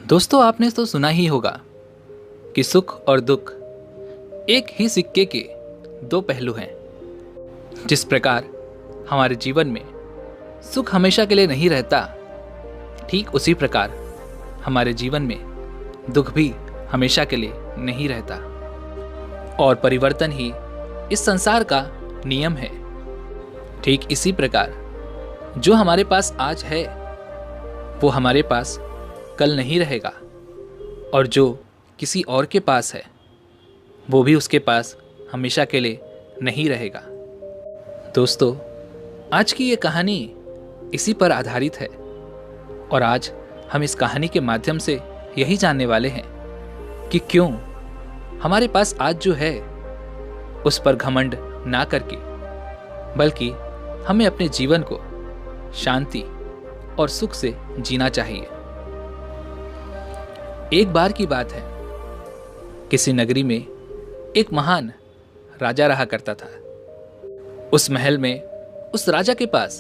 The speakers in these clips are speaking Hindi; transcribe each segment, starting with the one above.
दोस्तों, आपने तो सुना ही होगा कि सुख और दुख एक ही सिक्के के दो पहलू हैं। जिस प्रकार हमारे जीवन में सुख हमेशा के लिए नहीं रहता, ठीक उसी प्रकार हमारे जीवन में दुख भी हमेशा के लिए नहीं रहता। और परिवर्तन ही इस संसार का नियम है। ठीक इसी प्रकार जो हमारे पास आज है वो हमारे पास कल नहीं रहेगा, और जो किसी और के पास है वो भी उसके पास हमेशा के लिए नहीं रहेगा। दोस्तों, आज की ये कहानी इसी पर आधारित है, और आज हम इस कहानी के माध्यम से यही जानने वाले हैं कि क्यों हमारे पास आज जो है उस पर घमंड ना करके, बल्कि हमें अपने जीवन को शांति और सुख से जीना चाहिए। एक बार की बात है, किसी नगरी में एक महान राजा रहा करता था। उस महल में उस राजा के पास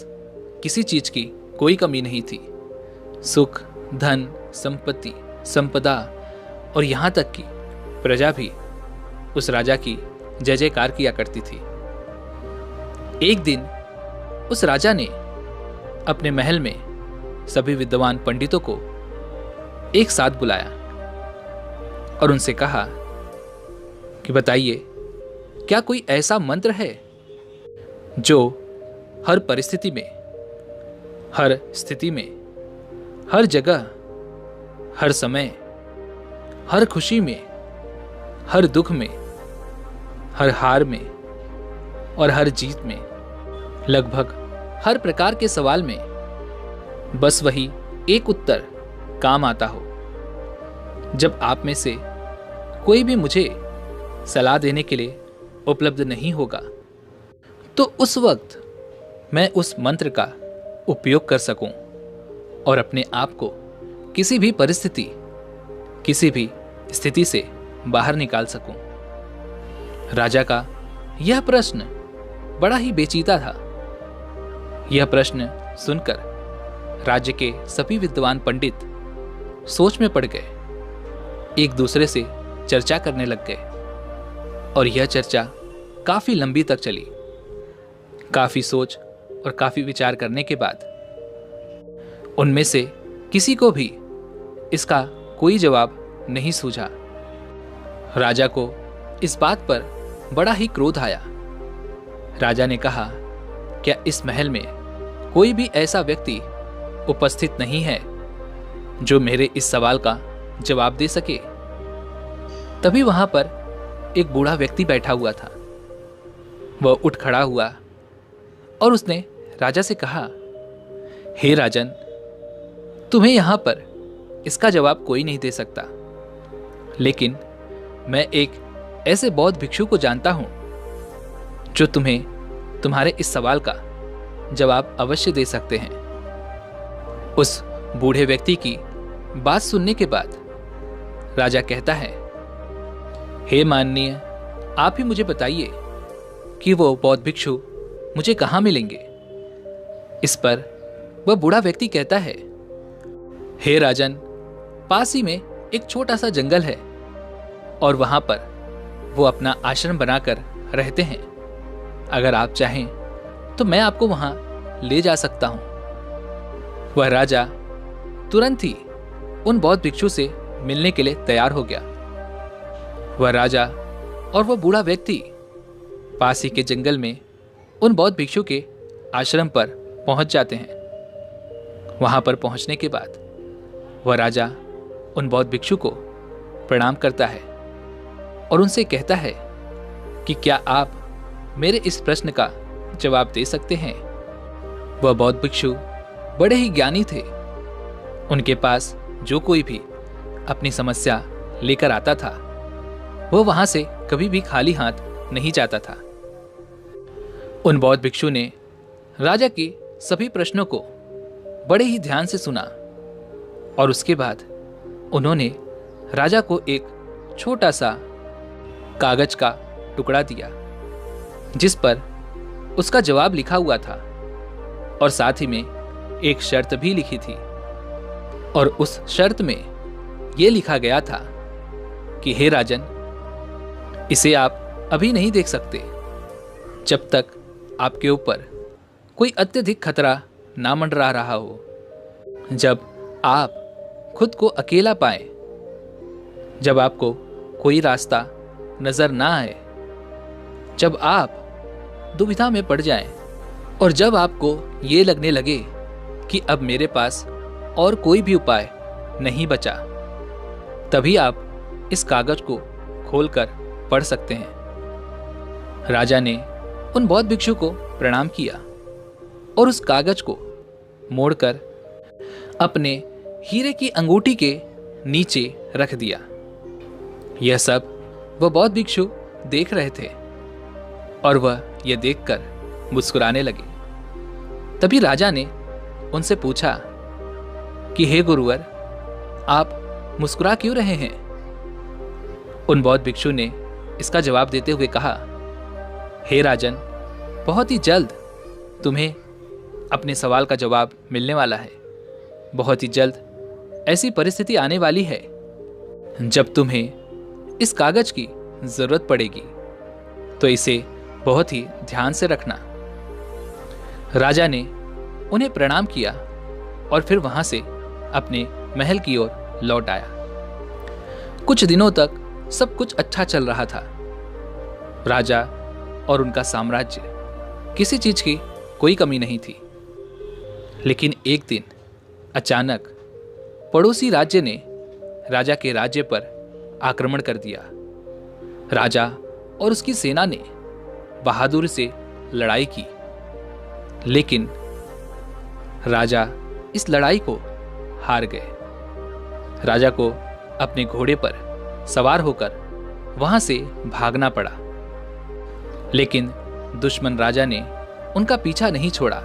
किसी चीज की कोई कमी नहीं थी। सुख, धन, संपत्ति, संपदा और यहां तक कि प्रजा भी उस राजा की जय जयकार किया करती थी। एक दिन उस राजा ने अपने महल में सभी विद्वान पंडितों को एक साथ बुलाया और उनसे कहा कि बताइए, क्या कोई ऐसा मंत्र है जो हर परिस्थिति में, हर स्थिति में, हर जगह, हर समय, हर खुशी में, हर दुख में, हर हार में और हर जीत में, लगभग हर प्रकार के सवाल में बस वही एक उत्तर काम आता हो? जब आप में से कोई भी मुझे सलाह देने के लिए उपलब्ध नहीं होगा, तो उस वक्त मैं उस मंत्र का उपयोग कर सकूं और अपने आप को किसी भी परिस्थिति, किसी भी स्थिति से बाहर निकाल सकूं। राजा का यह प्रश्न बड़ा ही पेचीदा था। यह प्रश्न सुनकर राज्य के सभी विद्वान पंडित सोच में पड़ गए, एक दूसरे से चर्चा करने लग गए, और यह चर्चा काफी लंबी तक चली। काफी सोच और काफी विचार करने के बाद उनमें से किसी को भी इसका कोई जवाब नहीं सूझा। राजा को इस बात पर बड़ा ही क्रोध आया। राजा ने कहा, क्या इस महल में कोई भी ऐसा व्यक्ति उपस्थित नहीं है जो मेरे इस सवाल का जवाब दे सके? तभी वहां पर एक बूढ़ा व्यक्ति बैठा हुआ था। वह उठ खड़ा हुआ और उसने राजा से कहा, हे राजन, तुम्हें यहां पर इसका जवाब कोई नहीं दे सकता, लेकिन मैं एक ऐसे बौद्ध भिक्षु को जानता हूं जो तुम्हें तुम्हारे इस सवाल का जवाब अवश्य दे सकते हैं। उस बूढ़े व्यक्ति की बात सुनने के बाद राजा कहता है, हे माननीय, आप ही मुझे बताइए कि वो बौद्ध भिक्षु मुझे कहां मिलेंगे? इस पर वह बूढ़ा व्यक्ति कहता है, हे राजन, पास ही में एक छोटा सा जंगल है और वहां पर वो अपना आश्रम बनाकर रहते हैं। अगर आप चाहें तो मैं आपको वहां ले जा सकता हूं। वह राजा तुरंत ही उन बौद्ध भिक्षु से मिलने के लिए तैयार हो गया। वह राजा और वह बूढ़ा व्यक्ति पास ही के जंगल में उन बौद्ध भिक्षु के आश्रम पर पहुंच जाते हैं। वहां पर पहुंचने के बाद वह राजा उन बौद्ध भिक्षु को प्रणाम करता है और उनसे कहता है कि क्या आप मेरे इस प्रश्न का जवाब दे सकते हैं? वह बौद्ध भिक्षु बड़े ही ज्ञानी थे। उनके पास जो कोई भी अपनी समस्या लेकर आता था, वह वहां से कभी भी खाली हाथ नहीं जाता था। उन बौद्ध भिक्षु ने राजा के सभी प्रश्नों को बड़े ही ध्यान से सुना, और उसके बाद उन्होंने राजा को एक छोटा सा कागज का टुकड़ा दिया जिस पर उसका जवाब लिखा हुआ था, और साथ ही में एक शर्त भी लिखी थी। और उस शर्त में ये लिखा गया था कि हे राजन, इसे आप अभी नहीं देख सकते जब तक आपके ऊपर कोई अत्यधिक खतरा ना मंडरा रहा हो, जब आप खुद को अकेला पाएं, जब आपको कोई रास्ता नजर ना आए, जब आप दुविधा में पड़ जाएं और जब आपको ये लगने लगे कि अब मेरे पास और कोई भी उपाय नहीं बचा, तभी आप इस कागज को खोलकर पढ़ सकते हैं। राजा ने उन बौद्ध भिक्षु को प्रणाम किया और उस कागज को मोड़कर अपने हीरे की अंगूठी के नीचे रख दिया। यह सब वह बौद्ध भिक्षु देख रहे थे और वह यह देखकर मुस्कुराने लगे। तभी राजा ने उनसे पूछा कि हे गुरुवर, आप मुस्कुरा क्यों रहे हैं? उन बौद्ध भिक्षु ने इसका जवाब देते हुए कहा, हे राजन, बहुत ही जल्द तुम्हें अपने सवाल का जवाब मिलने वाला है। बहुत ही जल्द ऐसी परिस्थिति आने वाली है जब तुम्हें इस कागज की जरूरत पड़ेगी, तो इसे बहुत ही ध्यान से रखना। राजा ने उन्हें प्रणाम किया और फिर वहां से अपने महल की ओर लौट आया। कुछ दिनों तक सब कुछ अच्छा चल रहा था। राजा और उनका साम्राज्य, किसी चीज की कोई कमी नहीं थी। लेकिन एक दिन अचानक पड़ोसी राज्य ने राजा के राज्य पर आक्रमण कर दिया। राजा और उसकी सेना ने बहादुरी से लड़ाई की, लेकिन राजा इस लड़ाई को हार गए। राजा को अपने घोड़े पर सवार होकर वहां से भागना पड़ा, लेकिन दुश्मन राजा ने उनका पीछा नहीं छोड़ा।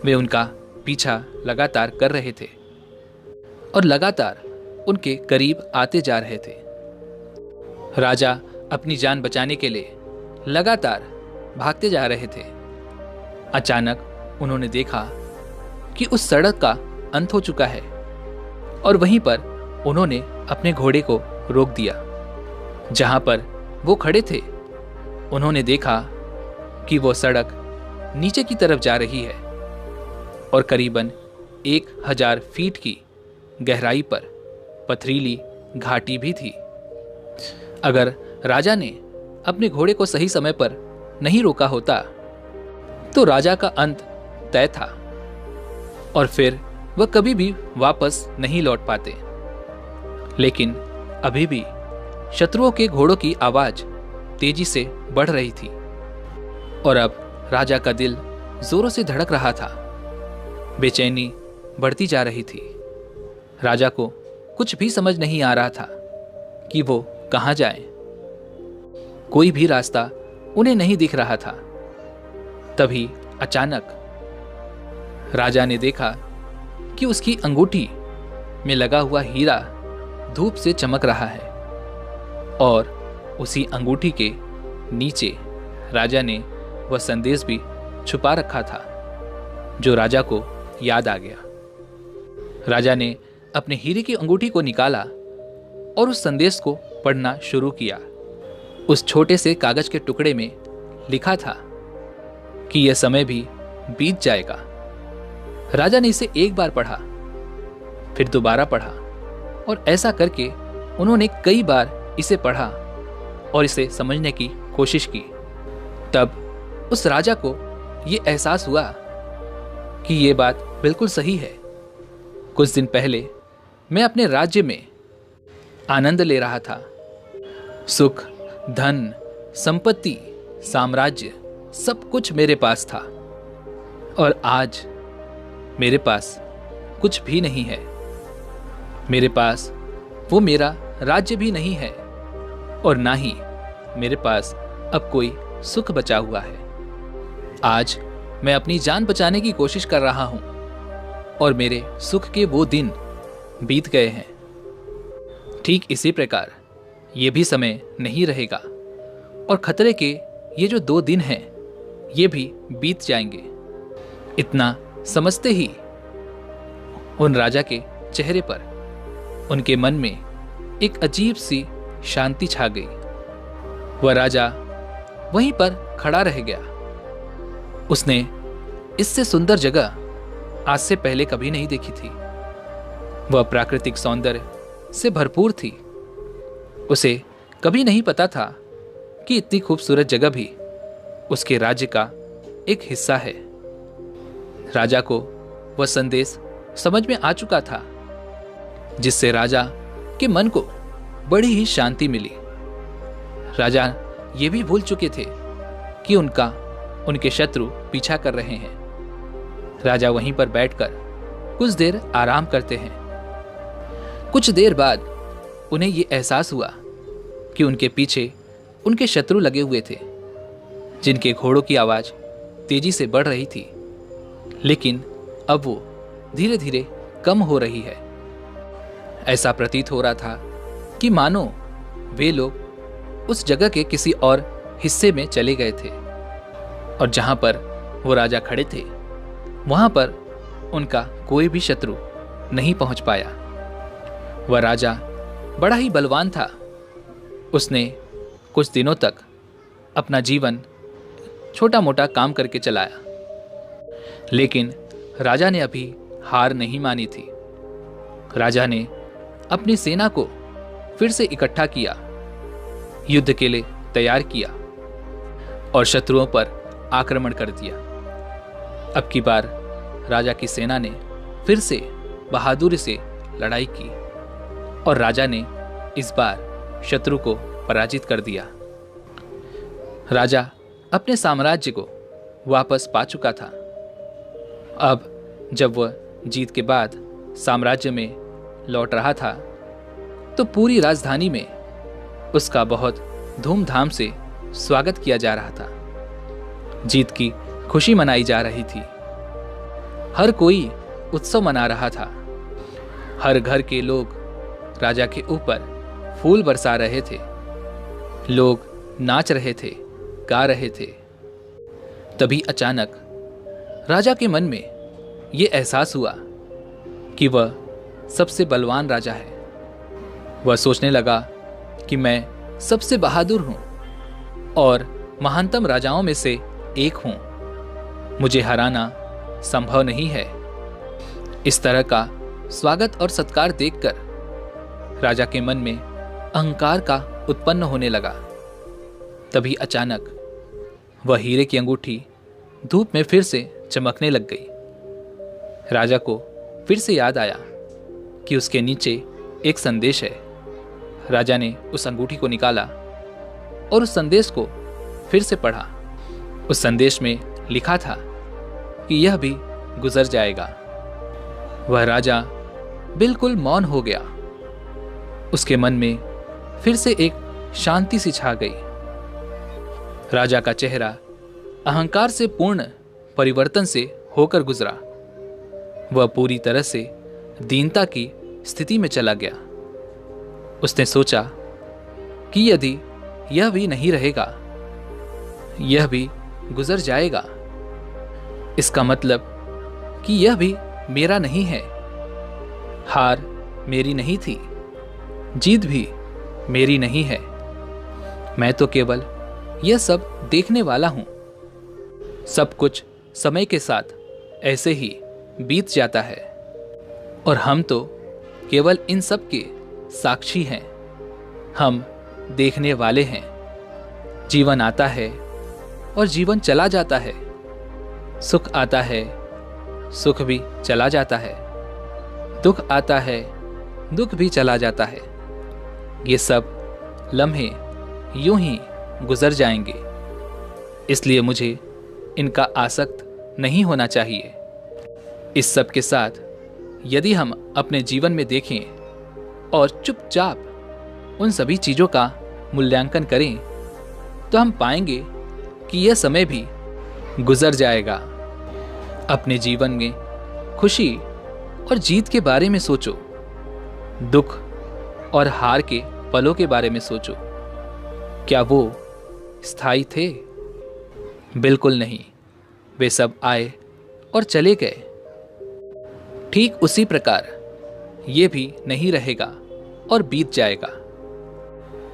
वे उनका पीछा लगातार कर रहे थे और लगातार उनके करीब आते जा रहे थे। राजा अपनी जान बचाने के लिए लगातार भागते जा रहे थे। अचानक उन्होंने देखा कि उस सड़क का अंत हो चुका है और वहीं पर उन्होंने अपने घोड़े को रोक दिया। जहां पर वो खड़े थे, उन्होंने देखा कि वो सड़क नीचे की तरफ जा रही है और करीबन 1000 फीट की गहराई पर पथरीली घाटी भी थी। अगर राजा ने अपने घोड़े को सही समय पर नहीं रोका होता तो राजा का अंत तय था और फिर वह कभी भी वापस नहीं लौट पाते। लेकिन अभी भी शत्रुओं के घोड़ों की आवाज तेजी से बढ़ रही थी और अब राजा का दिल जोरों से धड़क रहा था। बेचैनी बढ़ती जा रही थी। राजा को कुछ भी समझ नहीं आ रहा था कि वो कहां जाए। कोई भी रास्ता उन्हें नहीं दिख रहा था। तभी अचानक राजा ने देखा कि उसकी अंगूठी में लगा हुआ हीरा धूप से चमक रहा है और उसी अंगूठी के नीचे राजा ने वह संदेश भी छुपा रखा था जो राजा को याद आ गया। राजा ने अपने हीरे की अंगूठी को निकाला और उस संदेश को पढ़ना शुरू किया। उस छोटे से कागज के टुकड़े में लिखा था कि यह समय भी बीत जाएगा। राजा ने इसे एक बार पढ़ा, फिर दोबारा पढ़ा और ऐसा करके उन्होंने कई बार इसे पढ़ा और इसे समझने की कोशिश की। तब उस राजा को यह एहसास हुआ कि यह बात बिल्कुल सही है। कुछ दिन पहले मैं अपने राज्य में आनंद ले रहा था। सुख, धन, संपत्ति, साम्राज्य, सब कुछ मेरे पास था और आज मेरे पास कुछ भी नहीं है। मेरे पास वो मेरा राज्य भी नहीं है और ना ही मेरे पास अब कोई सुख बचा हुआ है। आज मैं अपनी जान बचाने की कोशिश कर रहा हूं और मेरे सुख के वो दिन बीत गए हैं। ठीक इसी प्रकार ये भी समय नहीं रहेगा और खतरे के ये जो 2 दिन हैं ये भी बीत जाएंगे। इतना समझते ही उन राजा के चेहरे पर उनके मन में एक अजीब सी शांति छा गई। वह राजा वहीं पर खड़ा रह गया। उसने इससे सुंदर जगह आज से पहले कभी नहीं देखी थी। वह प्राकृतिक सौंदर्य से भरपूर थी। उसे कभी नहीं पता था कि इतनी खूबसूरत जगह भी उसके राज्य का एक हिस्सा है। राजा को वह संदेश समझ में आ चुका था, जिससे राजा के मन को बड़ी ही शांति मिली। राजा ये भी भूल चुके थे कि उनके शत्रु पीछा कर रहे हैं। राजा वहीं पर बैठकर कुछ देर आराम करते हैं। कुछ देर बाद उन्हें यह एहसास हुआ कि उनके पीछे उनके शत्रु लगे हुए थे, जिनके घोड़ों की आवाज तेजी से बढ़ रही थी, लेकिन अब वो धीरे धीरे कम हो रही है। ऐसा प्रतीत हो रहा था कि मानो वे लोग उस जगह के किसी और हिस्से में चले गए थे, और जहां पर वो राजा खड़े थे वहां पर उनका कोई भी शत्रु नहीं पहुंच पाया। वह राजा बड़ा ही बलवान था। उसने कुछ दिनों तक अपना जीवन छोटा मोटा काम करके चलाया, लेकिन राजा ने अभी हार नहीं मानी थी। राजा ने अपनी सेना को फिर से इकट्ठा किया, युद्ध के लिए तैयार किया और शत्रुओं पर आक्रमण कर दिया। अब की बार राजा की सेना ने फिर से बहादुरी से लड़ाई की और राजा ने इस बार शत्रु को पराजित कर दिया। राजा अपने साम्राज्य को वापस पा चुका था। अब जब वह जीत के बाद साम्राज्य में लौट रहा था तो पूरी राजधानी में उसका बहुत धूमधाम से स्वागत किया जा रहा था। जीत की खुशी मनाई जा रही थी। हर कोई उत्सव मना रहा था। हर घर के लोग राजा के ऊपर फूल बरसा रहे थे। लोग नाच रहे थे, गा रहे थे। तभी अचानक राजा के मन में यह एहसास हुआ कि वह सबसे बलवान राजा है। वह सोचने लगा कि मैं सबसे बहादुर हूं और महानतम राजाओं में से एक हूं। मुझे हराना संभव नहीं है। इस तरह का स्वागत और सत्कार देखकर राजा के मन में अहंकार का उत्पन्न होने लगा। तभी अचानक वह हीरे की अंगूठी धूप में फिर से चमकने लग गई। राजा को फिर से याद आया कि उसके नीचे एक संदेश है। राजा ने उस अंगूठी को निकाला और उस संदेश को फिर से पढ़ा। उस संदेश में लिखा था कि यह भी गुजर जाएगा। वह राजा बिल्कुल मौन हो गया। उसके मन में फिर से एक शांति सी छा गई। राजा का चेहरा अहंकार से पूर्ण परिवर्तन से होकर गुजरा। वह पूरी तरह से दीनता की स्थिति में चला गया। उसने सोचा कि यदि यह भी नहीं रहेगा, यह भी गुजर जाएगा, इसका मतलब कि यह भी मेरा नहीं है। हार मेरी नहीं थी, जीत भी मेरी नहीं है। मैं तो केवल यह सब देखने वाला हूं। सब कुछ समय के साथ ऐसे ही बीत जाता है और हम तो केवल इन सब के साक्षी हैं। हम देखने वाले हैं। जीवन आता है और जीवन चला जाता है। सुख आता है, सुख भी चला जाता है। दुख आता है, दुख भी चला जाता है। ये सब लम्हे यूं ही गुजर जाएंगे। इसलिए मुझे इनका आसक्त नहीं होना चाहिए। इस सब के साथ यदि हम अपने जीवन में देखें और चुपचाप उन सभी चीजों का मूल्यांकन करें तो हम पाएंगे कि यह समय भी गुजर जाएगा। अपने जीवन में खुशी और जीत के बारे में सोचो। दुख और हार के पलों के बारे में सोचो। क्या वो स्थायी थे? बिल्कुल नहीं। वे सब आए और चले गए। ठीक उसी प्रकार ये भी नहीं रहेगा और बीत जाएगा।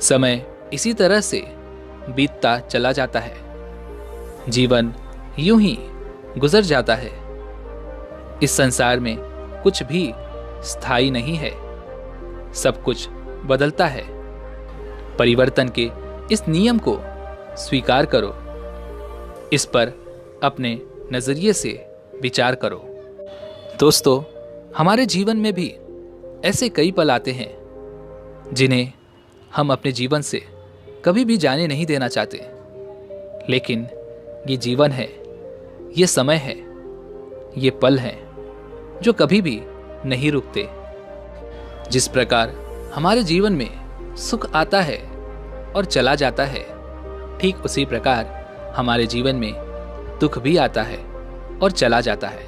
समय इसी तरह से बीतता चला जाता है। जीवन यूं ही गुजर जाता है। इस संसार में कुछ भी स्थायी नहीं है, सब कुछ बदलता है। परिवर्तन के इस नियम को स्वीकार करो, इस पर अपने नजरिए से विचार करो। दोस्तों, हमारे जीवन में भी ऐसे कई पल आते हैं जिन्हें हम अपने जीवन से कभी भी जाने नहीं देना चाहते, लेकिन ये जीवन है, ये समय है, ये पल हैं जो कभी भी नहीं रुकते। जिस प्रकार हमारे जीवन में सुख आता है और चला जाता है, ठीक उसी प्रकार हमारे जीवन में दुख भी आता है और चला जाता है।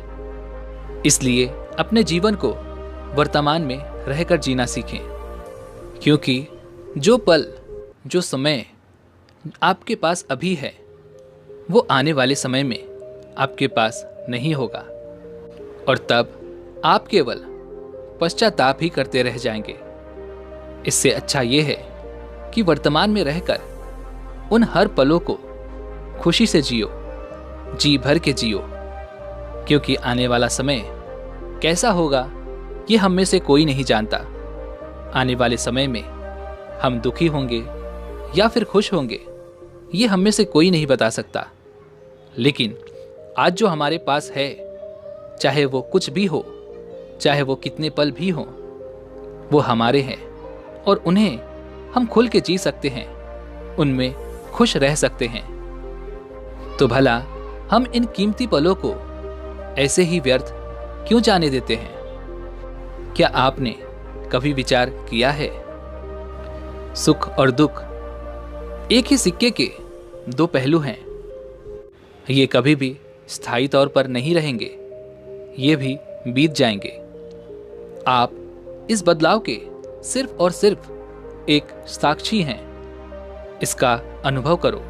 इसलिए अपने जीवन को वर्तमान में रहकर जीना सीखें, क्योंकि जो पल, जो समय आपके पास अभी है, वो आने वाले समय में आपके पास नहीं होगा, और तब आप केवल पश्चाताप ही करते रह जाएंगे। इससे अच्छा ये है कि वर्तमान में रहकर उन हर पलों को खुशी से जियो, जी भर के जियो, क्योंकि आने वाला समय कैसा होगा ये हम में से कोई नहीं जानता। आने वाले समय में हम दुखी होंगे या फिर खुश होंगे, ये हम में से कोई नहीं बता सकता। लेकिन आज जो हमारे पास है, चाहे वो कुछ भी हो, चाहे वो कितने पल भी हों, वो हमारे हैं और उन्हें हम खुल के जी सकते हैं, उनमें खुश रह सकते हैं। तो भला हम इन कीमती पलों को ऐसे ही व्यर्थ क्यों जाने देते हैं? क्या आपने कभी विचार किया है? सुख और दुख एक ही सिक्के के दो पहलू हैं। ये कभी भी स्थायी तौर पर नहीं रहेंगे, ये भी बीत जाएंगे। आप इस बदलाव के सिर्फ और सिर्फ एक साक्षी हैं। इसका अनुभव करो,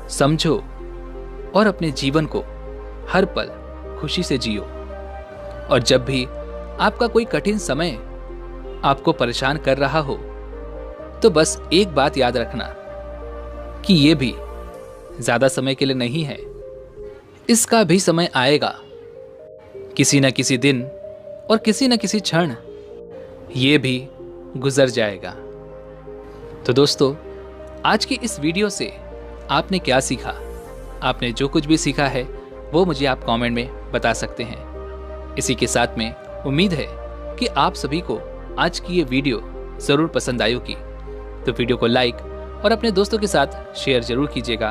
समझो और अपने जीवन को हर पल खुशी से जियो। और जब भी आपका कोई कठिन समय आपको परेशान कर रहा हो, तो बस एक बात याद रखना कि ये भी ज्यादा समय के लिए नहीं है। इसका भी समय आएगा, किसी न किसी दिन और किसी न किसी क्षण ये भी गुजर जाएगा। तो दोस्तों, आज की इस वीडियो से आपने क्या सीखा? आपने जो कुछ भी सीखा है वो मुझे आप कमेंट में बता सकते हैं। इसी के साथ में उम्मीद है कि आप सभी को आज की ये वीडियो ज़रूर पसंद आई होगी। तो वीडियो को लाइक और अपने दोस्तों के साथ शेयर जरूर कीजिएगा,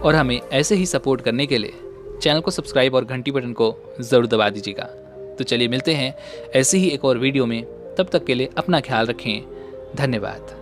और हमें ऐसे ही सपोर्ट करने के लिए चैनल को सब्सक्राइब और घंटी बटन को ज़रूर दबा दीजिएगा। तो चलिए मिलते हैं ऐसे ही एक और वीडियो में। तब तक के लिए अपना ख्याल रखें। धन्यवाद।